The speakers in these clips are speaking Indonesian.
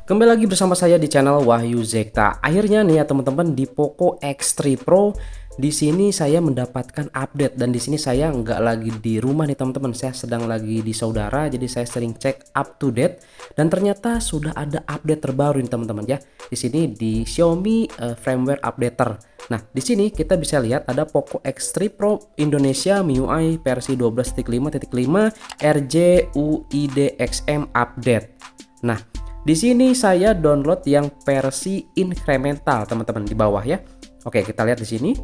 Kembali lagi bersama saya di channel Wahyu Zekta. Akhirnya nih ya teman-teman, di Poco X3 Pro di sini saya mendapatkan update, dan di sini saya nggak lagi di rumah nih teman-teman. Saya sedang lagi di saudara, jadi saya sering cek up to date, dan ternyata sudah ada update terbaru nih teman-teman ya. Di sini di Xiaomi firmware updater. Nah, di sini kita bisa lihat ada Poco X3 Pro Indonesia MIUI versi 12.5.5 RJUIDXM update. Nah, di sini saya download yang versi incremental teman-teman di bawah ya. Oke, kita lihat di sini.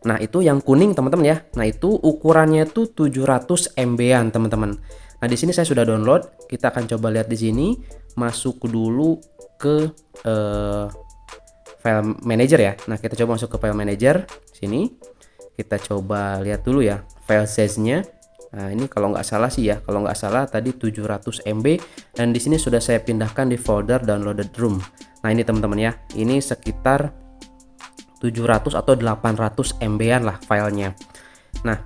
Nah, itu yang kuning teman-teman ya. Nah, itu ukurannya tuh 700 MB-an teman-teman. Nah, di sini saya sudah download. Kita akan coba lihat di sini. Masuk dulu ke file manager ya. Nah, kita coba masuk ke file manager sini. Kita coba lihat dulu ya file size-nya. Nah, ini kalau nggak salah sih ya, kalau nggak salah tadi 700 MB, dan di sini sudah saya pindahkan di folder downloaded ROM. Nah, ini teman-teman ya, ini sekitar 700 atau 800 MB-an lah filenya. Nah,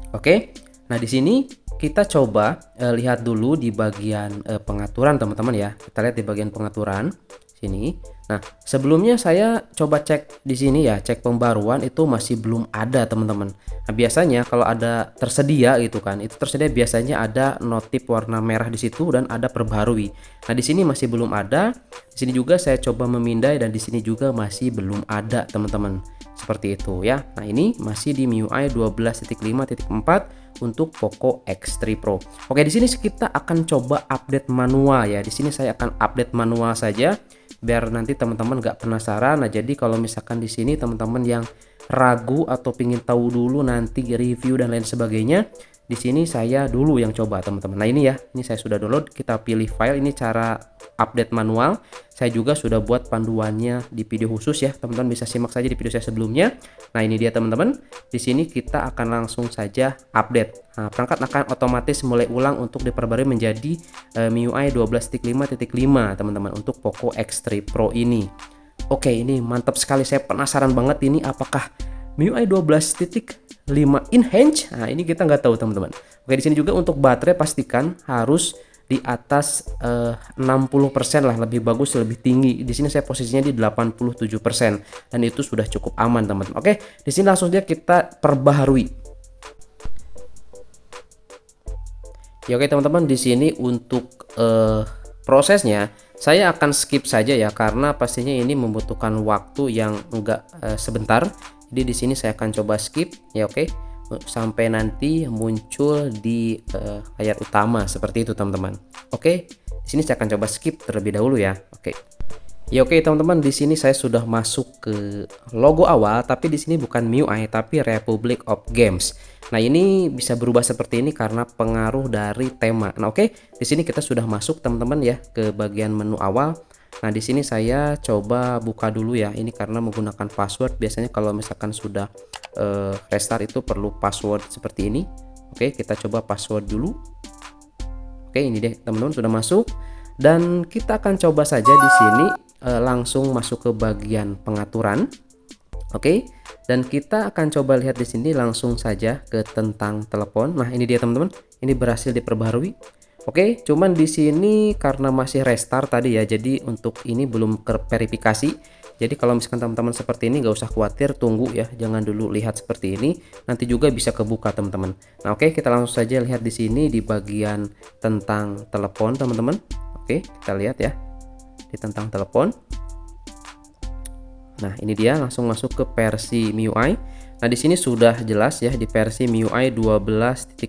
oke. Nah, di sini kita coba lihat dulu di bagian pengaturan teman-teman ya. Kita lihat di bagian pengaturan sini. Nah, sebelumnya saya coba cek di sini ya, cek pembaruan itu masih belum ada teman-teman. Nah, biasanya kalau ada tersedia gitu kan, itu tersedia biasanya ada notif warna merah di situ dan ada perbarui. Nah, di sini masih belum ada. Di sini juga saya coba memindai, dan di sini juga masih belum ada teman-teman. Seperti itu ya. Nah, ini masih di MIUI 12.5.4 untuk Poco X3 Pro. Oke, di sini kita akan coba update manual ya. Di sini saya akan update manual saja biar nanti teman-teman nggak penasaran. Nah, jadi kalau misalkan di sini teman-teman yang ragu atau pingin tahu dulu nanti review dan lain sebagainya, di sini saya dulu yang coba teman-teman. Nah, ini ya, ini saya sudah download. Kita pilih file, ini cara update manual. Saya juga sudah buat panduannya di video khusus ya, teman-teman bisa simak saja di video saya sebelumnya. Nah, ini dia teman-teman. Di sini kita akan langsung saja update. Nah, perangkat akan otomatis mulai ulang untuk diperbarui menjadi MIUI 12.5.5 teman-teman untuk Poco X3 Pro ini. Oke, ini mantap sekali. Saya penasaran banget ini apakah MIUI 12.5 enhance. Nah, ini kita nggak tahu teman-teman. Oke, di sini juga untuk baterai pastikan harus di atas 60% lah, lebih bagus, lebih tinggi. Di sini saya posisinya di 87%, dan itu sudah cukup aman teman-teman. Oke, di sini langsung saja kita perbaharui. Ya, oke teman-teman, di sini untuk prosesnya saya akan skip saja ya, karena pastinya ini membutuhkan waktu yang enggak sebentar. Jadi di sini saya akan coba skip ya, oke, sampai nanti muncul di layar utama seperti itu teman-teman. Oke, di sini saya akan coba skip terlebih dahulu ya. Oke. Ya, oke teman-teman, di sini saya sudah masuk ke logo awal, tapi di sini bukan MIUI tapi Republic of Games. Nah, ini bisa berubah seperti ini karena pengaruh dari tema. Nah, oke, di sini kita sudah masuk teman-teman ya ke bagian menu awal. Nah, di sini saya coba buka dulu ya. Ini karena menggunakan password. Biasanya kalau misalkan sudah restart itu perlu password seperti ini. Oke, kita coba password dulu. Oke, ini deh teman-teman sudah masuk, dan kita akan coba saja di sini langsung masuk ke bagian pengaturan. Oke, dan kita akan coba lihat di sini langsung saja ke tentang telepon. Nah, ini dia teman-teman, ini berhasil diperbaharui. Oke, cuman di sini karena masih restart tadi ya, jadi untuk ini belum verifikasi. Jadi kalau misalkan teman-teman seperti ini nggak usah khawatir, tunggu ya, jangan dulu lihat seperti ini, nanti juga bisa kebuka teman-teman. Nah, oke, kita langsung saja lihat di sini di bagian tentang telepon teman-teman. Oke, kita lihat ya di tentang telepon. Nah, ini dia, langsung masuk ke versi MIUI. Nah, di sini sudah jelas ya di versi MIUI 12.5.5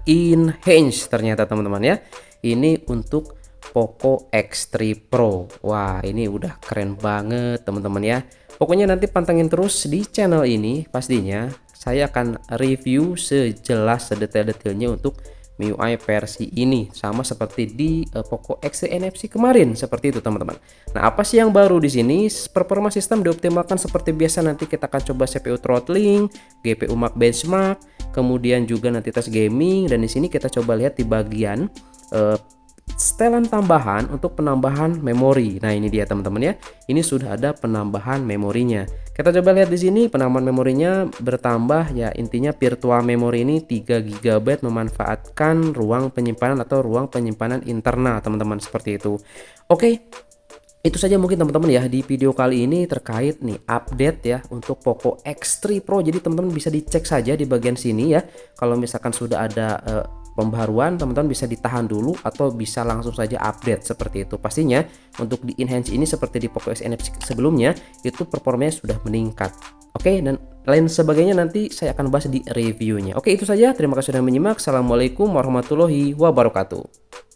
enhance ternyata teman-teman ya. Ini untuk Poco X3 Pro. Wah, ini udah keren banget teman-teman ya. Pokoknya nanti pantengin terus di channel ini, pastinya saya akan review sejelas sedetail-detailnya untuk MIUI versi ini, sama seperti di Poco X3 NFC kemarin seperti itu teman-teman. Nah, apa sih yang baru di sini? Performa sistem dioptimalkan seperti biasa. Nanti kita akan coba CPU throttling, GPU Max benchmark, kemudian juga nanti tes gaming, dan di sini kita coba lihat di bagian setelan tambahan untuk penambahan memori. Nah, ini dia teman-teman ya. Ini sudah ada penambahan memorinya. Kita coba lihat di sini penambahan memorinya bertambah ya, intinya virtual memory ini 3 GB memanfaatkan ruang penyimpanan atau ruang penyimpanan internal teman-teman, seperti itu. Oke. Itu saja mungkin teman-teman ya di video kali ini terkait nih update ya untuk Poco X3 Pro. Jadi teman-teman bisa dicek saja di bagian sini ya. Kalau misalkan sudah ada pembaruan, teman-teman bisa ditahan dulu atau bisa langsung saja update seperti itu. Pastinya untuk di enhance ini seperti di Poco X NFC sebelumnya itu performanya sudah meningkat. Oke, dan lain sebagainya nanti saya akan bahas di reviewnya. Oke, itu saja. Terima kasih sudah menyimak. Assalamualaikum warahmatullahi wabarakatuh.